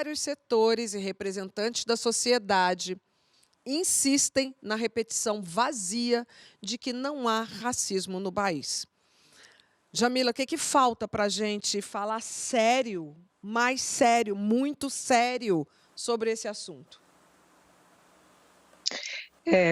vários setores e representantes da sociedade insistem na repetição vazia de que não há racismo no país. Jamila, o que falta para a gente falar sério, mais sério, muito sério sobre esse assunto?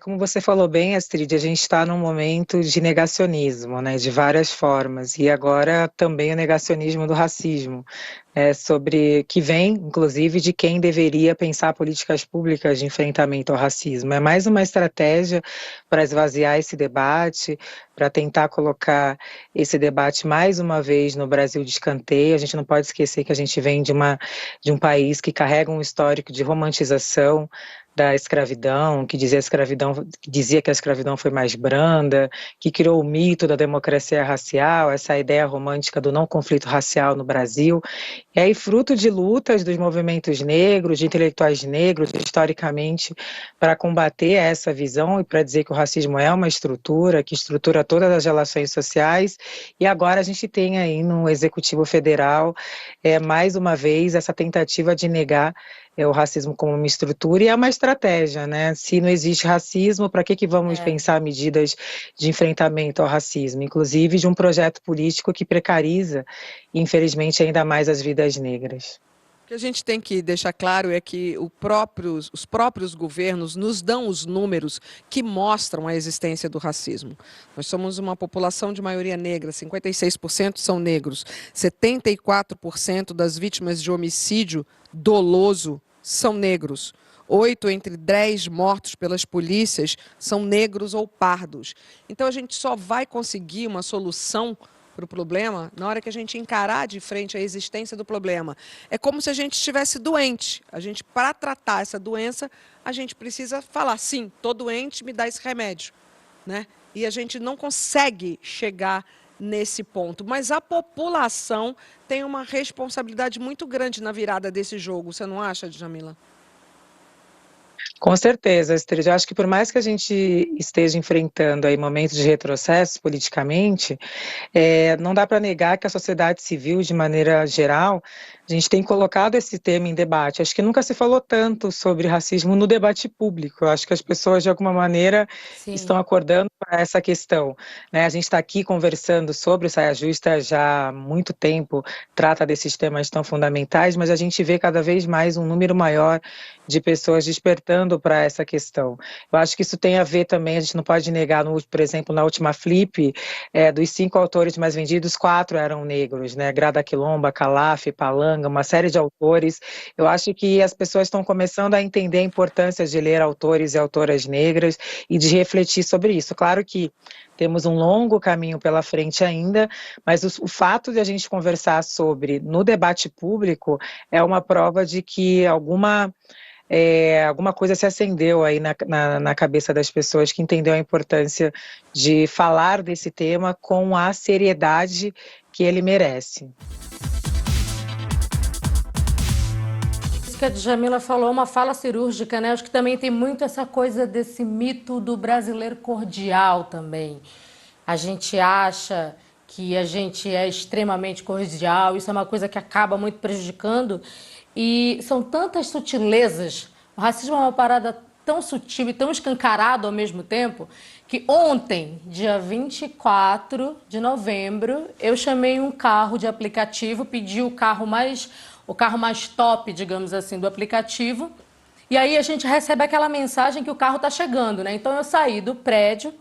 Como você falou bem, Astrid, a gente está num momento de negacionismo, né, de várias formas, e agora também o negacionismo do racismo, sobre que vem, inclusive, de quem deveria pensar políticas públicas de enfrentamento ao racismo. É mais uma estratégia para esvaziar esse debate, para tentar colocar esse debate mais uma vez no Brasil de escanteio. A gente não pode esquecer que a gente vem de um país que carrega um histórico de romantização da escravidão, que dizia que a escravidão foi mais branda, que criou o mito da democracia racial, essa ideia romântica do não conflito racial no Brasil. E aí, fruto de lutas dos movimentos negros, de intelectuais negros, historicamente, para combater essa visão e para dizer que o racismo é uma estrutura, que estrutura todas as relações sociais. E agora a gente tem aí no Executivo Federal, mais uma vez, essa tentativa de negar o racismo como uma estrutura, e é uma estratégia, né? Se não existe racismo, para que vamos pensar medidas de enfrentamento ao racismo, inclusive de um projeto político que precariza, infelizmente, ainda mais as vidas negras. O que a gente tem que deixar claro é que os próprios governos nos dão os números que mostram a existência do racismo. Nós somos uma população de maioria negra, 56% são negros, 74% das vítimas de homicídio doloso são negros. 8 entre 10 mortos pelas polícias são negros ou pardos. Então, a gente só vai conseguir uma solução para o problema na hora que a gente encarar de frente a existência do problema. É como se a gente estivesse doente. Para tratar essa doença, a gente precisa falar, sim, estou doente, me dá esse remédio, né? E a gente não consegue chegar nesse ponto. Mas a população tem uma responsabilidade muito grande na virada desse jogo. Você não acha, Djamila? Com certeza, Astrid. Eu acho que por mais que a gente esteja enfrentando aí momentos de retrocesso politicamente, não dá para negar que a sociedade civil, de maneira geral, a gente tem colocado esse tema em debate. Acho que nunca se falou tanto sobre racismo no debate público. Eu acho que as pessoas, de alguma maneira, estão acordando para essa questão, né? A gente está aqui conversando sobre o Saia Justa já há muito tempo, trata desses temas tão fundamentais, mas a gente vê cada vez mais um número maior de pessoas despertando para essa questão. Eu acho que isso tem a ver também, a gente não pode negar, por exemplo, na última Flip, dos 5 autores mais vendidos, 4 eram negros, né? Grada Quilomba, Calaf, Palanga, uma série de autores. Eu acho que as pessoas estão começando a entender a importância de ler autores e autoras negras e de refletir sobre isso. Claro que temos um longo caminho pela frente ainda, mas o fato de a gente conversar sobre no debate público é uma prova de que alguma coisa se acendeu aí na cabeça das pessoas, que entendeu a importância de falar desse tema com a seriedade que ele merece. Isso que a Djamila falou, uma fala cirúrgica, né? Acho que também tem muito essa coisa desse mito do brasileiro cordial também. A gente acha que a gente é extremamente cordial, isso é uma coisa que acaba muito prejudicando. E são tantas sutilezas, o racismo é uma parada tão sutil e tão escancarado ao mesmo tempo, que ontem, dia 24 de novembro, eu chamei um carro de aplicativo, pedi o carro mais top, digamos assim, do aplicativo, e aí a gente recebe aquela mensagem que o carro está chegando, né? Então eu saí do prédio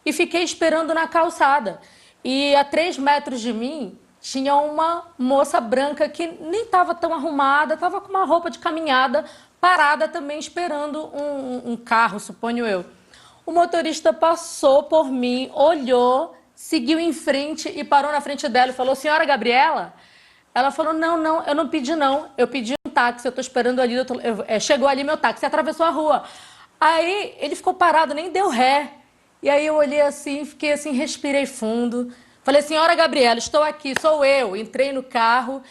e fiquei esperando na calçada. E a 3 metros de mim tinha uma moça branca que nem estava tão arrumada, estava com uma roupa de caminhada, parada também esperando um carro, suponho eu. O motorista passou por mim, olhou, seguiu em frente e parou na frente dela e falou: "Senhora Gabriela?" Ela falou: não, eu não pedi não, eu pedi um táxi, eu tô esperando ali, chegou ali meu táxi, atravessou a rua. Aí ele ficou parado, nem deu ré. E aí eu olhei assim, fiquei assim, respirei fundo. Falei: "Senhora Gabriela, estou aqui, sou eu." Entrei no carro,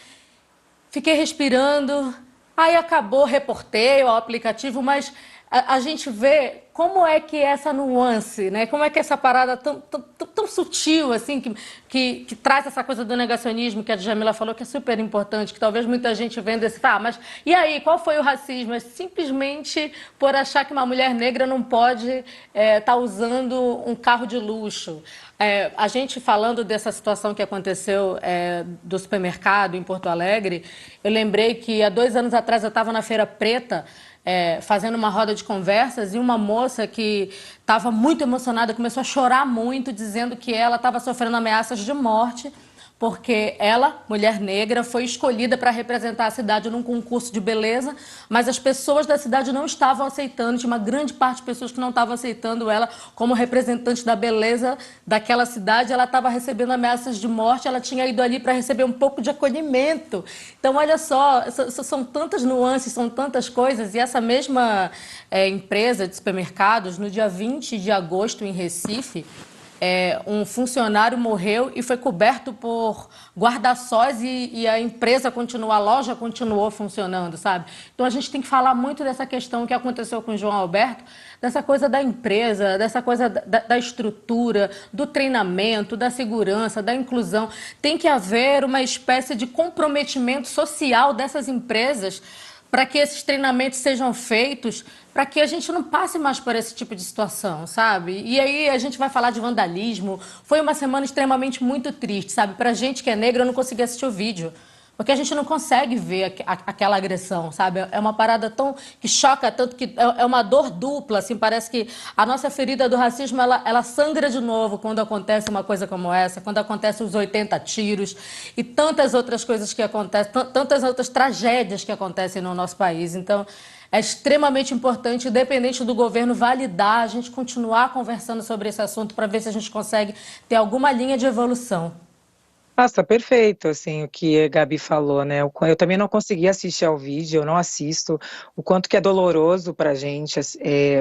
fiquei respirando. Aí acabou, reportei ao aplicativo, mas a gente vê como é que essa nuance, né? Como é que essa parada tão sutil, assim, que traz essa coisa do negacionismo que a Djamila falou, que é super importante, que talvez muita gente venda esse... Tá, mas e aí, qual foi o racismo? É simplesmente por achar que uma mulher negra não pode tá usando um carro de luxo. A gente falando dessa situação que aconteceu do supermercado em Porto Alegre, eu lembrei que há 2 anos atrás eu estava na Feira Preta, fazendo uma roda de conversas, e uma moça que estava muito emocionada começou a chorar muito, dizendo que ela estava sofrendo ameaças de morte porque ela, mulher negra, foi escolhida para representar a cidade num concurso de beleza, mas as pessoas da cidade não estavam aceitando, tinha uma grande parte de pessoas que não estavam aceitando ela como representante da beleza daquela cidade. Ela estava recebendo ameaças de morte, ela tinha ido ali para receber um pouco de acolhimento. Então, olha só, são tantas nuances, são tantas coisas, e essa mesma empresa de supermercados, no dia 20 de agosto, em Recife, um funcionário morreu e foi coberto por guarda-sóis, e a empresa continuou, a loja continuou funcionando, sabe? Então a gente tem que falar muito dessa questão que aconteceu com o João Alberto, dessa coisa da empresa, dessa coisa da estrutura, do treinamento, da segurança, da inclusão. Tem que haver uma espécie de comprometimento social dessas empresas para que esses treinamentos sejam feitos, para que a gente não passe mais por esse tipo de situação, sabe? E aí a gente vai falar de vandalismo. Foi uma semana extremamente muito triste, sabe? Pra gente que é negra, eu não consegui assistir o vídeo, porque a gente não consegue ver aquela agressão, sabe? É uma parada que choca tanto, que é uma dor dupla, assim, parece que a nossa ferida do racismo, ela sangra de novo quando acontece uma coisa como essa, quando acontecem os 80 tiros e tantas outras coisas que acontecem, tantas outras tragédias que acontecem no nosso país. Então, é extremamente importante, independente do governo, validar, a gente continuar conversando sobre esse assunto para ver se a gente consegue ter alguma linha de evolução. Nossa, perfeito, assim, o que a Gabi falou, né? Eu também não consegui assistir ao vídeo, eu não assisto. O quanto que é doloroso para a gente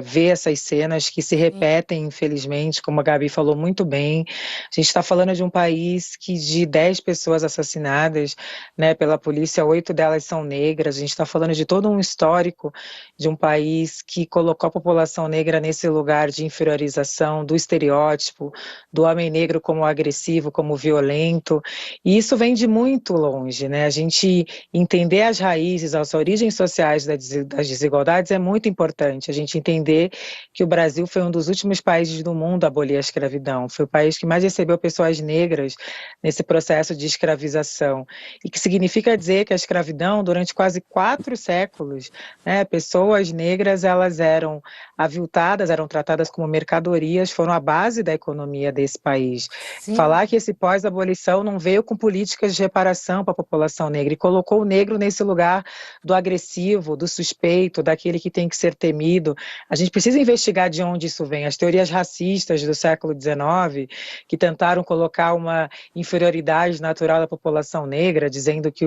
ver essas cenas que se repetem, infelizmente, como a Gabi falou muito bem. A gente está falando de um país que de 10 pessoas assassinadas, né, pela polícia, 8 delas são negras. A gente está falando de todo um histórico de um país que colocou a população negra nesse lugar de inferiorização, do estereótipo, do homem negro como agressivo, como violento. E isso vem de muito longe, né? A gente entender as raízes, as origens sociais das desigualdades é muito importante. A gente entender que o Brasil foi um dos últimos países do mundo a abolir a escravidão. Foi o país que mais recebeu pessoas negras nesse processo de escravização. E que significa dizer que a escravidão, durante quase 4 séculos, né, pessoas negras, elas eram aviltadas, eram tratadas como mercadorias, foram a base da economia desse país. Sim. Falar que esse pós-abolição não veio com políticas de reparação para a população negra e colocou o negro nesse lugar do agressivo, do suspeito, daquele que tem que ser temido. A gente precisa investigar de onde isso vem. As teorias racistas do século XIX, que tentaram colocar uma inferioridade natural da população negra, dizendo que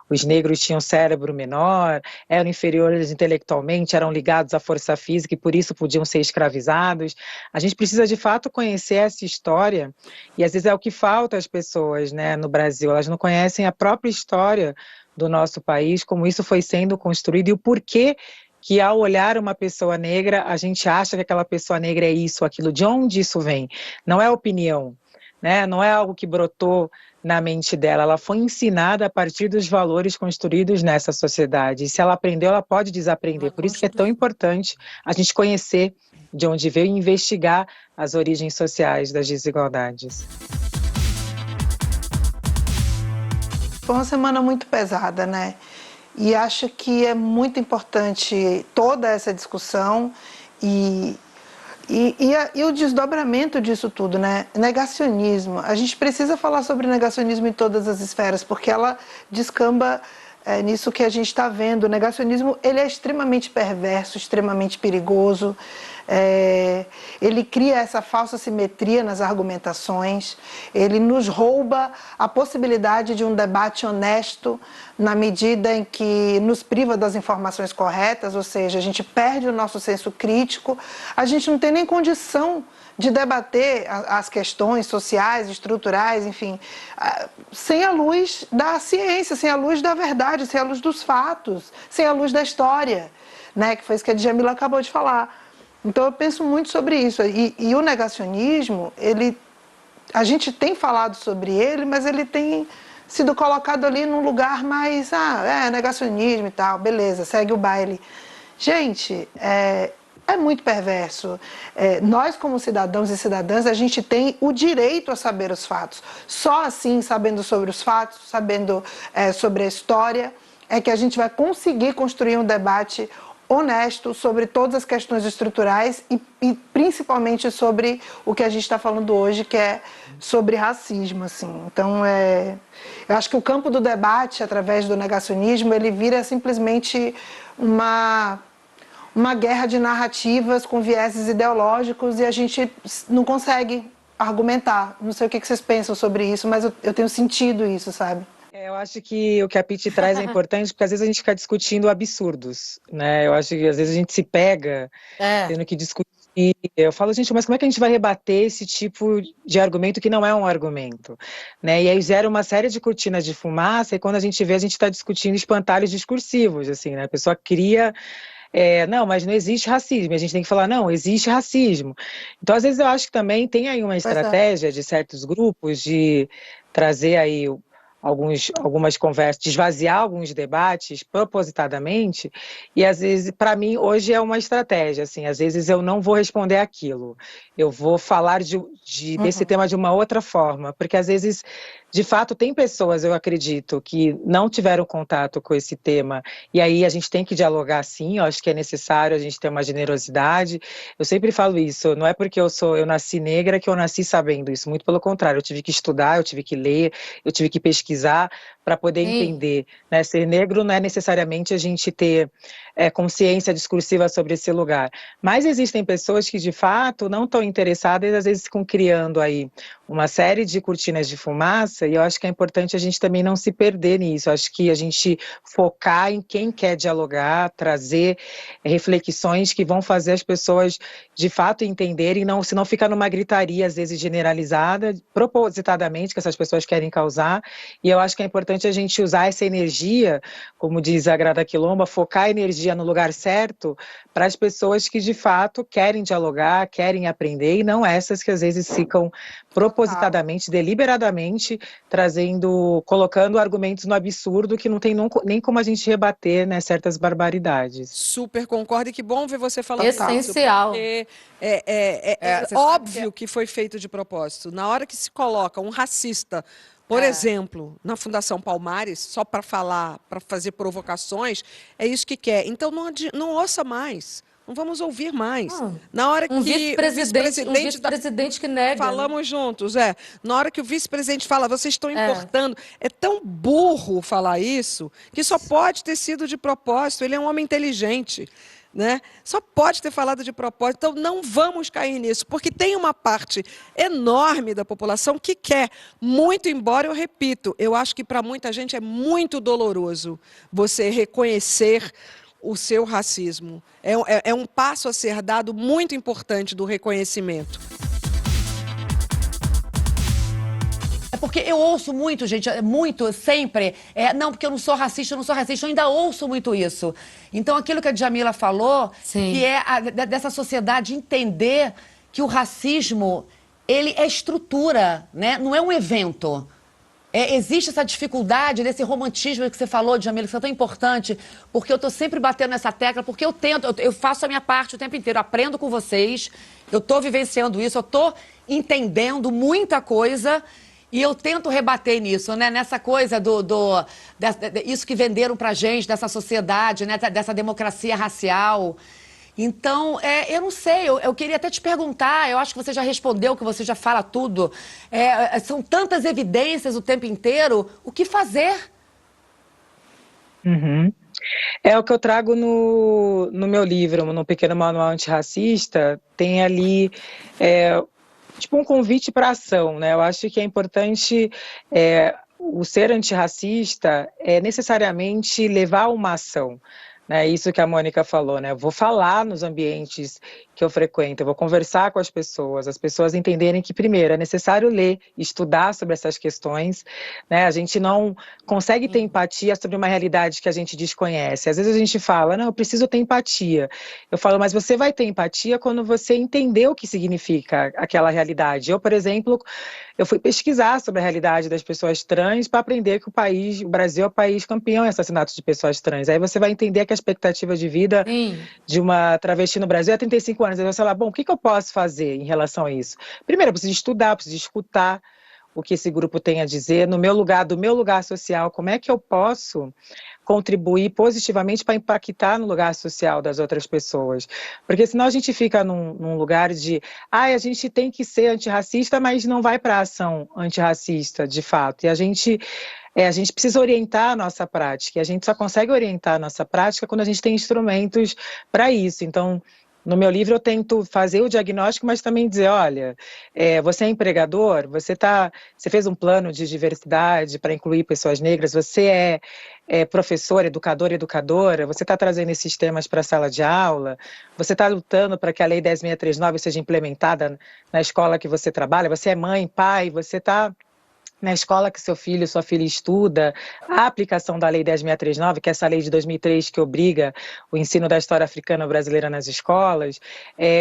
os negros tinham cérebro menor, eram inferiores intelectualmente, eram ligados à força física e por isso podiam ser escravizados. A gente precisa de fato conhecer essa história, e às vezes é o que falta às pessoas, né, no Brasil. Elas não conhecem a própria história do nosso país, como isso foi sendo construído e o porquê que ao olhar uma pessoa negra, a gente acha que aquela pessoa negra é isso, aquilo. De onde isso vem? Não é opinião, né? Não é algo que brotou na mente dela, ela foi ensinada a partir dos valores construídos nessa sociedade. E se ela aprendeu, ela pode desaprender. Por isso que é tão importante a gente conhecer de onde veio e investigar as origens sociais das desigualdades. Foi uma semana muito pesada, né? E acho que é muito importante toda essa discussão e o desdobramento disso tudo, né? Negacionismo. A gente precisa falar sobre negacionismo em todas as esferas, porque ela descamba nisso que a gente está vendo. O negacionismo, ele é extremamente perverso, extremamente perigoso. Ele cria essa falsa simetria nas argumentações, ele nos rouba a possibilidade de um debate honesto na medida em que nos priva das informações corretas, ou seja, a gente perde o nosso senso crítico, a gente não tem nem condição de debater as questões sociais, estruturais, enfim, sem a luz da ciência, sem a luz da verdade, sem a luz dos fatos, sem a luz da história. né? Que foi isso que a Djamila acabou de falar. Então eu penso muito sobre isso. E o negacionismo, a gente tem falado sobre ele, mas ele tem sido colocado ali num lugar mais, negacionismo e tal, beleza, segue o baile. Gente, é muito perverso. Nós, como cidadãos e cidadãs, a gente tem o direito a saber os fatos. Só assim, sabendo sobre os fatos, sabendo sobre a história, é que a gente vai conseguir construir um debate honesto sobre todas as questões estruturais e principalmente sobre o que a gente está falando hoje, que é sobre racismo, assim. Então, eu acho que o campo do debate, através do negacionismo, ele vira simplesmente uma guerra de narrativas com vieses ideológicos e a gente não consegue argumentar. Não sei o que vocês pensam sobre isso, mas eu tenho sentido isso, sabe? Eu acho que o que a Pitty traz é importante, porque às vezes a gente fica discutindo absurdos, né? Eu acho que às vezes a gente se pega tendo que discutir. Eu falo, gente, mas como é que a gente vai rebater esse tipo de argumento que não é um argumento, né? E aí gera uma série de cortinas de fumaça, e quando a gente vê, a gente está discutindo espantalhos discursivos, assim, né? A pessoa cria... não, mas não existe racismo. A gente tem que falar, não, existe racismo. Então, às vezes, eu acho que também tem aí uma estratégia de certos grupos de trazer aí algumas conversas, de esvaziar alguns debates propositadamente, e às vezes, para mim, hoje é uma estratégia, assim, às vezes eu não vou responder aquilo, eu vou falar desse tema de uma outra forma, porque às vezes, de fato, tem pessoas, eu acredito, que não tiveram contato com esse tema, e aí a gente tem que dialogar sim, eu acho que é necessário a gente ter uma generosidade. Eu sempre falo isso, não é porque eu nasci negra que eu nasci sabendo isso, muito pelo contrário, eu tive que estudar, eu tive que ler, eu tive que pesquisar para poder entender, né? Ser negro não é necessariamente a gente ter consciência discursiva sobre esse lugar, mas existem pessoas que de fato não estão interessadas, às vezes ficam criando aí uma série de cortinas de fumaça, e eu acho que é importante a gente também não se perder nisso. Eu acho que a gente focar em quem quer dialogar, trazer reflexões que vão fazer as pessoas de fato entenderem, se não ficar numa gritaria, às vezes generalizada, propositadamente, que essas pessoas querem causar. E eu acho que é importante a gente usar essa energia, como diz a Grada Quilomba, focar a energia no lugar certo para as pessoas que de fato querem dialogar, querem aprender, e não essas que às vezes ficam propositadamente, deliberadamente, colocando argumentos no absurdo que não tem nem como a gente rebater, né, certas barbaridades. Super concordo, e que bom ver você falando essencial. isso, porque é óbvio que foi feito de propósito. Na hora que se coloca um racista, por exemplo, na Fundação Palmares, só para falar, para fazer provocações, é isso que quer. Então não ouça mais. Não vamos ouvir mais. Na hora que o vice-presidente que nega. Falamos juntos, Na hora que o vice-presidente fala, vocês estão importando. É tão burro falar isso que só pode ter sido de propósito. Ele é um homem inteligente, né? Só pode ter falado de propósito. Então não vamos cair nisso, porque tem uma parte enorme da população que quer, muito embora, eu repito, eu acho que para muita gente é muito doloroso você reconhecer o seu racismo. É um passo a ser dado muito importante do reconhecimento. É porque eu ouço muito, gente, muito, sempre, não, porque eu não sou racista, eu ainda ouço muito isso. Então, aquilo que a Djamila falou, que é dessa sociedade entender que o racismo, ele é estrutura, né? Não é um evento. Existe essa dificuldade desse romantismo que você falou, Djamila, que é tão importante, porque eu estou sempre batendo nessa tecla, porque eu faço a minha parte o tempo inteiro, aprendo com vocês, eu estou vivenciando isso, eu estou entendendo muita coisa, e eu tento rebater nisso, né? Nessa coisa isso que venderam pra gente, dessa sociedade, né? Dessa democracia racial. Então, eu não sei, eu queria até te perguntar, eu acho que você já respondeu, que você já fala tudo. São tantas evidências o tempo inteiro, o que fazer? É o que eu trago no meu livro, no Pequeno Manual Antirracista, tem ali tipo um convite para ação, né? Eu acho que é importante o ser antirracista necessariamente levar uma ação. né? Isso que a Mônica falou, né? Eu vou falar nos ambientes que eu frequento, eu vou conversar com as pessoas entenderem que, primeiro, é necessário ler, estudar sobre essas questões, né? A gente não consegue ter empatia sobre uma realidade que a gente desconhece. Às vezes a gente fala, não, eu preciso ter empatia. Eu falo, mas você vai ter empatia quando você entender o que significa aquela realidade. Eu, por exemplo, eu fui pesquisar sobre a realidade das pessoas trans para aprender que o Brasil é o país campeão em assassinatos de pessoas trans. Aí você vai entender que a expectativa de vida de uma travesti no Brasil é 35 anos. Aí você fala, bom, o que eu posso fazer em relação a isso? Primeiro, eu preciso estudar, eu preciso escutar o que esse grupo tem a dizer, no meu lugar, do meu lugar social, como é que eu posso contribuir positivamente para impactar no lugar social das outras pessoas. Porque senão a gente fica num lugar de, a gente tem que ser antirracista, mas não vai para a ação antirracista, de fato. E a gente precisa orientar a nossa prática, e a gente só consegue orientar a nossa prática quando a gente tem instrumentos para isso. Então, no meu livro eu tento fazer o diagnóstico, mas também dizer, olha, você é empregador, você fez um plano de diversidade para incluir pessoas negras, você é professor, educador, educadora, você está trazendo esses temas para a sala de aula, você está lutando para que a Lei 10.639 seja implementada na escola que você trabalha, você é mãe, pai, você está na escola que seu filho, sua filha estuda, a aplicação da Lei 10.639, que é essa lei de 2003 que obriga o ensino da história africana brasileira nas escolas,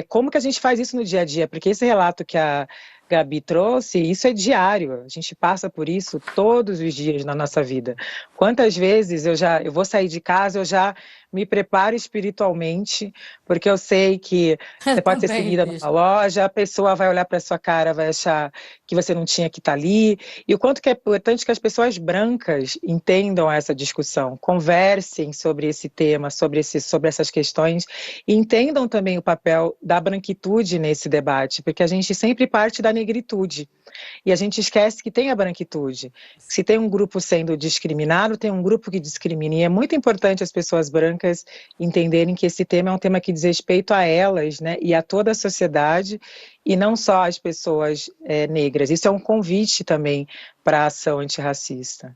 como que a gente faz isso no dia a dia? Porque esse relato que a Gabi trouxe, isso é diário, a gente passa por isso todos os dias na nossa vida. Quantas vezes eu vou sair de casa, eu já me preparo espiritualmente, porque eu sei que você pode ser seguida numa loja, a pessoa vai olhar para sua cara, vai achar que você não tinha que estar ali, e o quanto que é importante que as pessoas brancas entendam essa discussão, conversem sobre esse tema, sobre essas questões, e entendam também o papel da branquitude nesse debate, porque a gente sempre parte da negritude, e a gente esquece que tem a branquitude. Se tem um grupo sendo discriminado, tem um grupo que discrimina, e é muito importante as pessoas brancas entenderem que esse tema é um tema que diz respeito a elas, né, e a toda a sociedade, e não só às pessoas negras. Isso é um convite também para a ação antirracista.